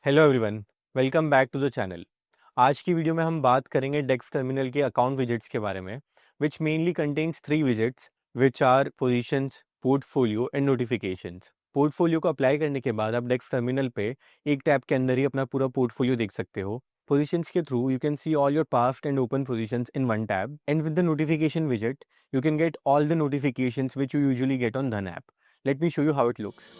Hello everyone, welcome back to the channel. आज की video में हम बात करेंगे डेक्स टर्मिनल के अकाउंट विजेट्स के बारे में, which mainly contains 3 widgets which are positions, portfolio and notifications. Portfolio को अप्लाई करने के बाद आप डेक्स टर्मिनल पे एक टैब के अंदर ही अपना पूरा पोर्टफोलियो देख सकते हो। पोजीशंस के through you can see all your past and open positions in one tab, and with the notification विजेट you can get all the notifications which you usually get on Dhan app. Let me show you how it looks.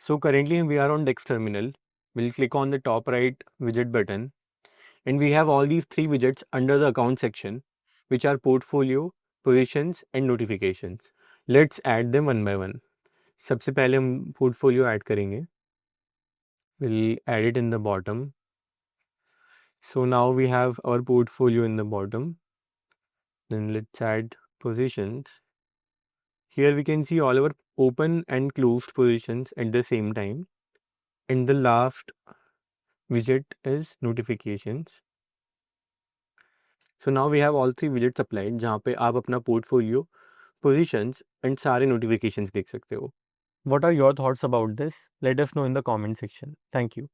So currently we are on DEXT terminal. We'll click on the top right widget button and we have all these 3 widgets under the account section, which are portfolio, positions and notifications. Let's add them one by one. सबसे पहले हम portfolio add करेंगे. We'll add it in the bottom. So now we have our portfolio in the bottom. Then let's add positions. Here we can see all our open and closed positions at the same time. And the last widget is notifications. So now we have all 3 widgets applied जहाँ पे आप अपना portfolio, positions and सारे notifications देख सकते हो. What are your thoughts about this? Let us know in the comment section. Thank you.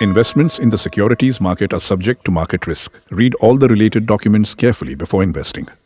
Investments in the securities market are subject to market risk. Read all the related documents carefully before investing.